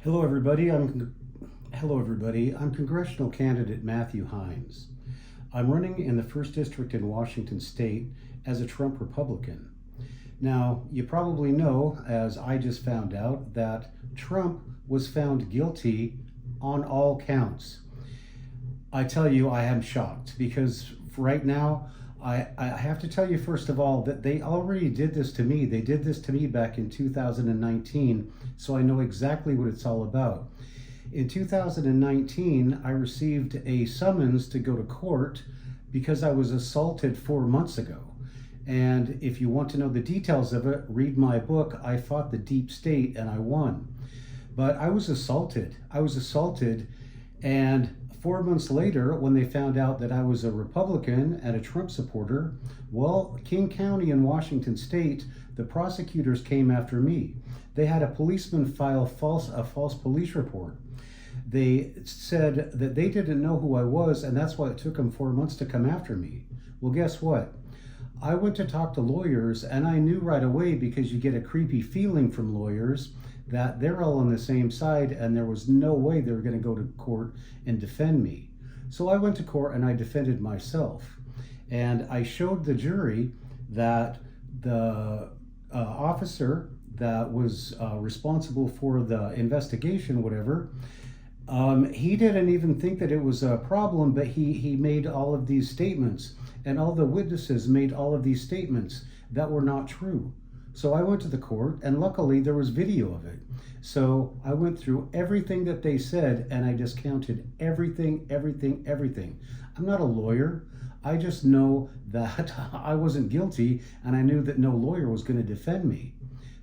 Hello, everybody. I'm Congressional Candidate Matthew Heines. I'm running in the 1st District in Washington State as a Trump Republican. Now, you probably know, as I just found out, that Trump was found guilty on all counts. I tell you, I am shocked because right now, I have to tell you, first of all, that they already did this to me. They did this to me back in 2019, so I know exactly what it's all about. In 2019, I received a summons to go to court because I was assaulted 4 months ago. And if you want to know the details of it, read my book, I Fought the Deep State and I Won. But I was assaulted. And 4 months later, when they found out that I was a Republican and a Trump supporter, well, King County in Washington State, the prosecutors came after me. They had a policeman file a false police report. They said that they didn't know who I was, and that's why it took them 4 months to come after me. Well, guess what? I went to talk to lawyers, and I knew right away, because you get a creepy feeling from lawyers, that they're all on the same side, and there was no way they were going to go to court and defend me. So I went to court and I defended myself. And I showed the jury that the officer that was responsible for the investigation, whatever, he didn't even think that it was a problem, but he made all of these statements, and all the witnesses made all of these statements that were not true. So I went to the court, and luckily there was video of it. So I went through everything that they said, and I discounted everything. I'm not a lawyer. I just know that I wasn't guilty, and I knew that no lawyer was going to defend me.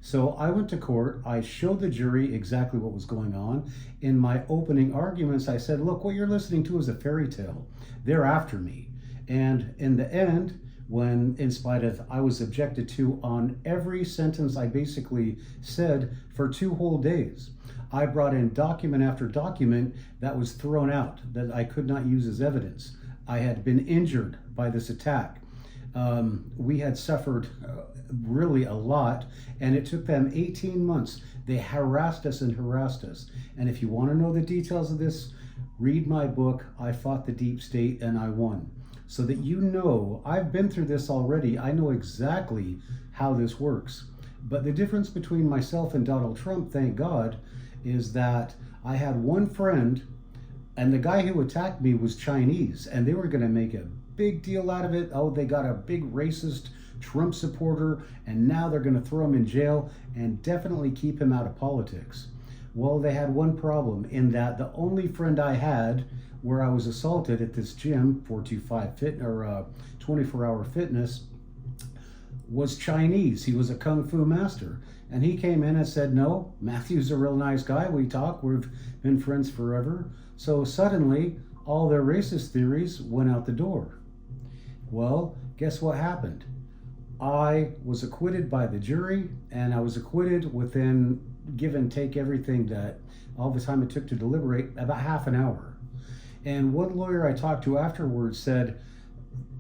So I went to court. I showed the jury exactly what was going on. In my opening arguments, I said, look, what you're listening to is a fairy tale. They're after me. And in the end, when, in spite of, I was objected to on every sentence I basically said for 2 whole days. I brought in document after document that was thrown out, that I could not use as evidence. I had been injured by this attack. We had suffered really a lot, and it took them 18 months. They harassed us. And if you want to know the details of this, read my book, I Fought the Deep State and I Won. So that you know, I've been through this already. I know exactly how this works. But the difference between myself and Donald Trump, thank God, is that I had one friend, and the guy who attacked me was Chinese, and they were going to make a big deal out of it. Oh, they got a big racist Trump supporter, and now they're going to throw him in jail and definitely keep him out of politics. Well, they had one problem in that the only friend I had where I was assaulted at this gym, 425 Fit or 24-hour fitness, was Chinese. He was a kung fu master. And he came in and said, no, Matthew's a real nice guy. We talk. We've been friends forever. So suddenly, all their racist theories went out the door. Well, guess what happened? I was acquitted by the jury, and I was acquitted within, give and take everything, that all the time it took to deliberate, about half an hour. And one lawyer I talked to afterwards said,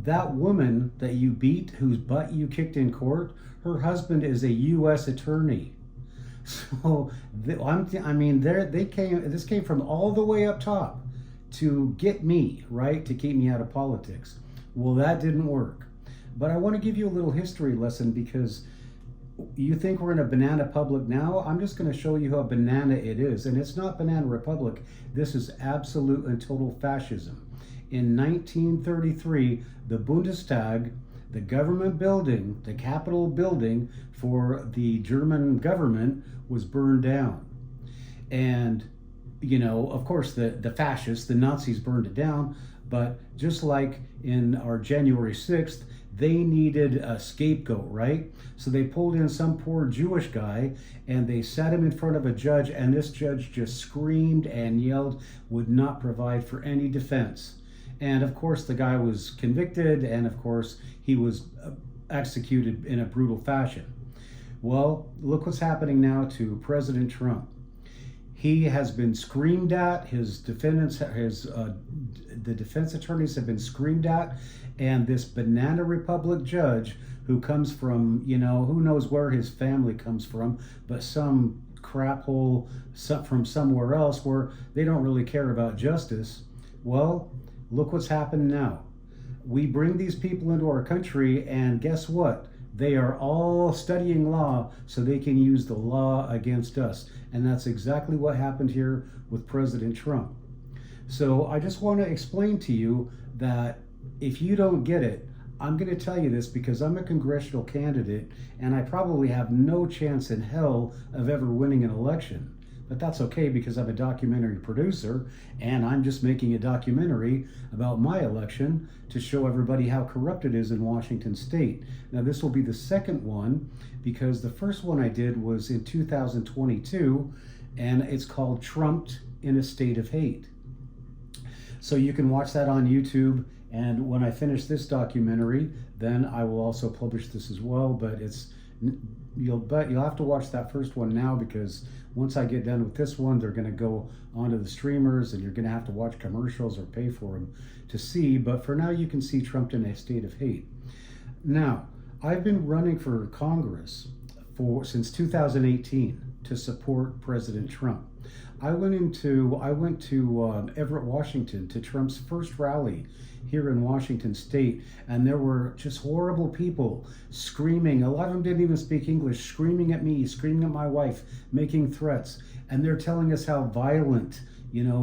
that woman that you beat, whose butt you kicked in court, her husband is a U.S. attorney. So, this came from all the way up top to get me, right, to keep me out of politics. Well, that didn't work. But I want to give you a little history lesson, because you think we're in a banana public now. I'm just going to show you how banana it is. And it's not banana republic. This is absolute and total fascism. In 1933, the Bundestag, the government building, the Capitol building for the German government, was burned down. And, you know, of course, the fascists, the Nazis, burned it down. But just like in our January 6th, they needed a scapegoat, right? So they pulled in some poor Jewish guy, and they sat him in front of a judge, and this judge just screamed and yelled, would not provide for any defense. And of course, the guy was convicted, and of course, he was executed in a brutal fashion. Well, look what's happening now to President Trump. He has been screamed at. His defendants, the defense attorneys have been screamed at, and this banana republic judge, who comes from, you know, who knows where his family comes from, but some crap hole from somewhere else where they don't really care about justice. Well, look what's happened now. We bring these people into our country, and guess what? They are all studying law so they can use the law against us. And that's exactly what happened here with President Trump. So I just want to explain to you that if you don't get it, I'm going to tell you this because I'm a congressional candidate and I probably have no chance in hell of ever winning an election. But that's okay because I'm a documentary producer and I'm just making a documentary about my election to show everybody how corrupt it is in Washington state. Now this will be the second one because the first one I did was in 2022 and it's called Trumped in a State of Hate. So you can watch that on YouTube, and when I finish this documentary, then I will also publish this as well, but you'll have to watch that first one now because once I get done with this one, they're going to go onto the streamers and you're going to have to watch commercials or pay for them to see. But for now, you can see Trump in a State of Hate. Now, I've been running for Congress since 2018 to support President Trump. I went to Everett, Washington, to Trump's first rally here in Washington state, and there were just horrible people screaming. A lot of them didn't even speak English, screaming at me, screaming at my wife, making threats, and they're telling us how violent,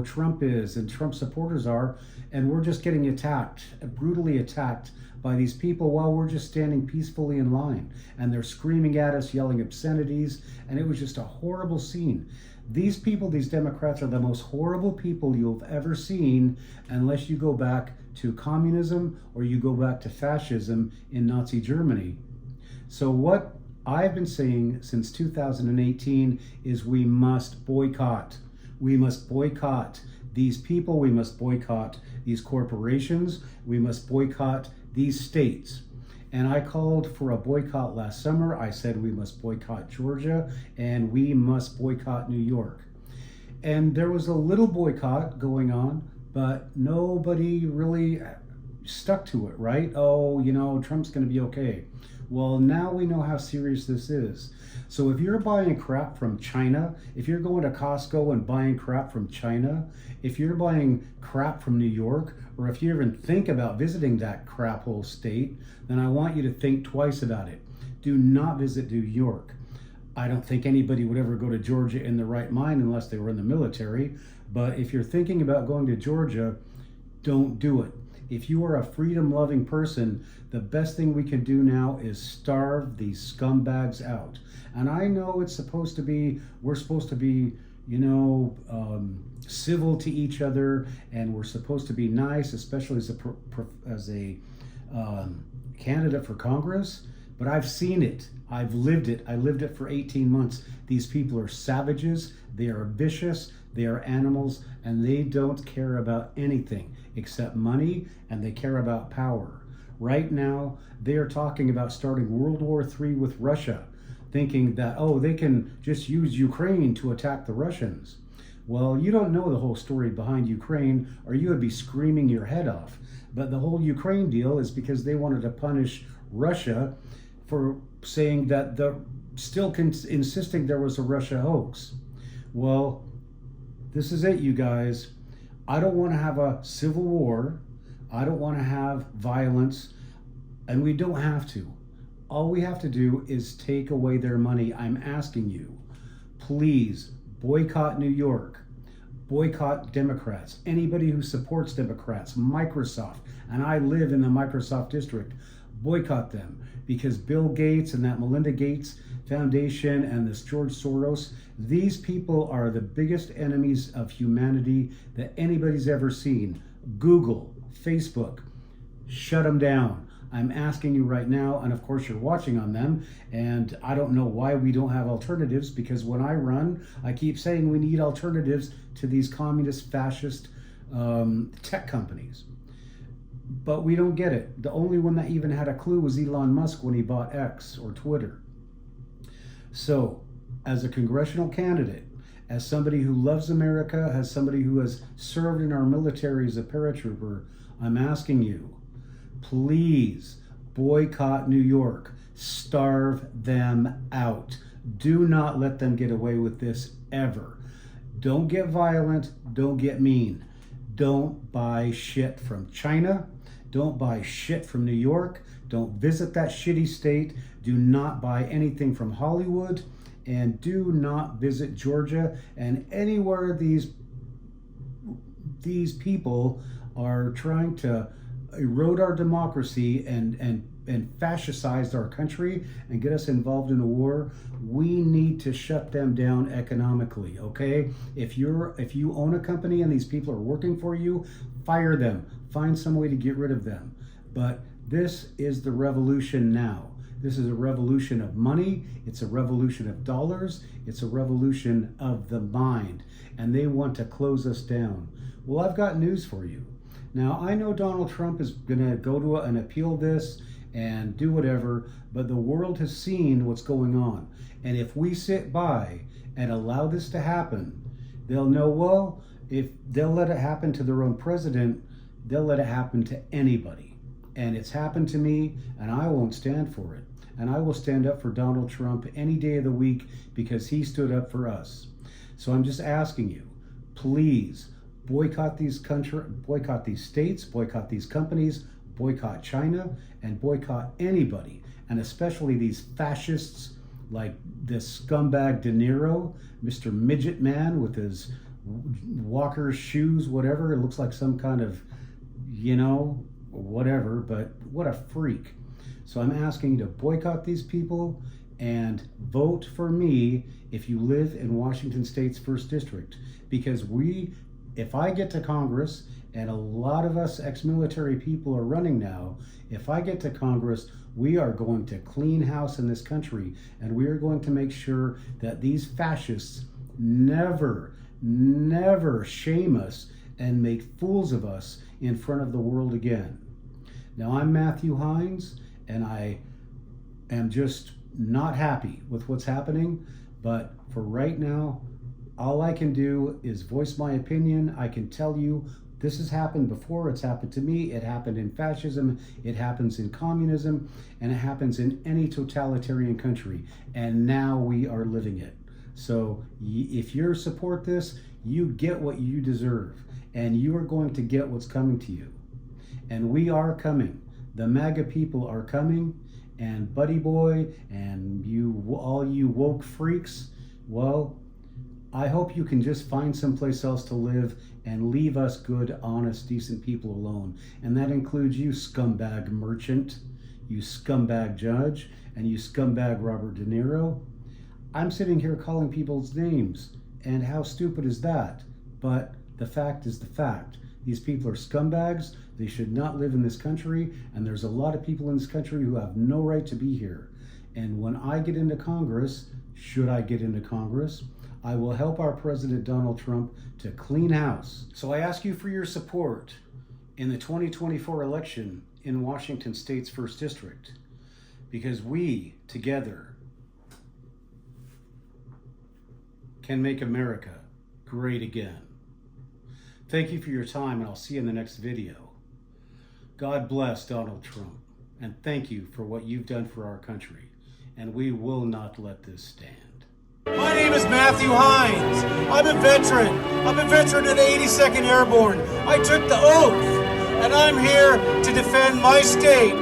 Trump is and Trump supporters are, and we're just getting attacked, brutally attacked by these people while we're just standing peacefully in line, and they're screaming at us, yelling obscenities, and it was just a horrible scene. These people, these Democrats, are the most horrible people you've ever seen unless you go back to communism or you go back to fascism in Nazi Germany. So what I've been saying since 2018 is we must boycott. We must boycott these people. We must boycott these corporations. We must boycott these states. And I called for a boycott last summer. I said we must boycott Georgia and we must boycott New York. And there was a little boycott going on, but nobody really stuck to it, right? Oh, Trump's going to be okay. Well, now we know how serious this is. So if you're buying crap from China, if you're going to Costco and buying crap from China, if you're buying crap from New York, or if you even think about visiting that crap hole state, then I want you to think twice about it. Do not visit New York. I don't think anybody would ever go to Georgia in their right mind unless they were in the military. But if you're thinking about going to Georgia, don't do it. If you are a freedom-loving person, the best thing we can do now is starve these scumbags out. And I know we're supposed to be, civil to each other, and we're supposed to be nice, especially as a candidate for Congress. But I've seen it. I've lived it. I lived it for 18 months. These people are savages. They are vicious. They are animals, and they don't care about anything except money, and they care about power. Right now, they are talking about starting World War III with Russia, thinking that, they can just use Ukraine to attack the Russians. Well, you don't know the whole story behind Ukraine, or you would be screaming your head off. But the whole Ukraine deal is because they wanted to punish Russia for saying that insisting there was a Russia hoax. Well, this is it, you guys. I don't want to have a civil war. I don't want to have violence, and we don't have to. All we have to do is take away their money. I'm asking you, please boycott New York, boycott Democrats, anybody who supports Democrats, Microsoft, and I live in the Microsoft district, boycott them, because Bill Gates and that Melinda Gates Foundation and this George Soros, these people are the biggest enemies of humanity that anybody's ever seen. Google, Facebook, shut them down. I'm asking you right now, and of course you're watching on them, and I don't know why we don't have alternatives, because when I run, I keep saying we need alternatives to these communist, fascist tech companies. But we don't get it. The only one that even had a clue was Elon Musk when he bought X or Twitter. So, as a congressional candidate, as somebody who loves America, as somebody who has served in our military as a paratrooper, I'm asking you, please boycott New York. Starve them out. Do not let them get away with this ever. Don't get violent. Don't get mean. Don't buy shit from China. Don't buy shit from New York. Don't visit that shitty state. Do not buy anything from Hollywood. And do not visit Georgia and anywhere these people are trying to erode our democracy and fascist our country and get us involved in a war. We need to shut them down economically, okay? If you own a company and these people are working for you, fire them. Find some way to get rid of them. But this is the revolution now. This is a revolution of money. It's a revolution of dollars. It's a revolution of the mind. And they want to close us down. Well, I've got news for you. Now, I know Donald Trump is going to go to and appeal this and do whatever, but the world has seen what's going on. And if we sit by and allow this to happen, they'll know, well, if they'll let it happen to their own president, they'll let it happen to anybody. And it's happened to me, and I won't stand for it. And I will stand up for Donald Trump any day of the week because he stood up for us. So I'm just asking you, please boycott these states, boycott these companies, boycott China, and boycott anybody, and especially these fascists like this scumbag De Niro, Mr. Midget Man with his walker's shoes, whatever. It looks like some kind of, whatever, but what a freak. So I'm asking you to boycott these people and vote for me if you live in Washington State's 1st District. Because if I get to Congress, and a lot of us ex-military people are running now, if I get to Congress, we are going to clean house in this country, and we are going to make sure that these fascists never shame us and make fools of us in front of the world again. Now, I'm Matthew Heines, and I am just not happy with what's happening, but for right now, all I can do is voice my opinion. I can tell you this has happened before. It's happened to me. It happened in fascism. It happens in communism, and it happens in any totalitarian country. And now we are living it. So if you support this, you get what you deserve, and you are going to get what's coming to you. And we are coming. The MAGA people are coming, and Buddy Boy and all you woke freaks, well, I hope you can just find someplace else to live and leave us good, honest, decent people alone. And that includes you, scumbag merchant, you scumbag judge, and you scumbag Robert De Niro. I'm sitting here calling people's names, and how stupid is that? But the fact is the fact. These people are scumbags. They should not live in this country, and there's a lot of people in this country who have no right to be here. And when I get into Congress, should I get into Congress, I will help our President Donald Trump to clean house. So I ask you for your support in the 2024 election in Washington State's 1st District, because we, together, can make America great again. Thank you for your time, and I'll see you in the next video. God bless Donald Trump, and thank you for what you've done for our country, and we will not let this stand. My name is Matthew Heines. I'm a veteran. I'm a veteran of the 82nd Airborne. I took the oath, and I'm here to defend my state.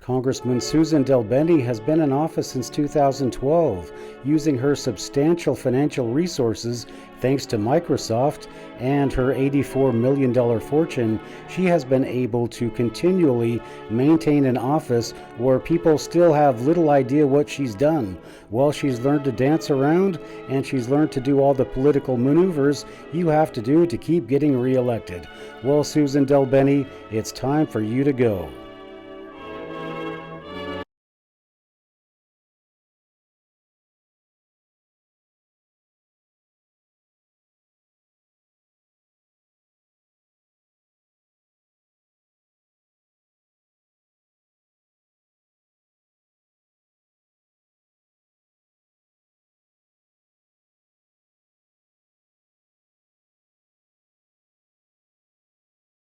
Congressman Susan DelBene has been in office since 2012, using her substantial financial resources thanks to Microsoft and her $84 million fortune. She has been able to continually maintain an office where people still have little idea what she's done. Well, she's learned to dance around, and she's learned to do all the political maneuvers you have to do to keep getting reelected. Well, Susan DelBene, it's time for you to go.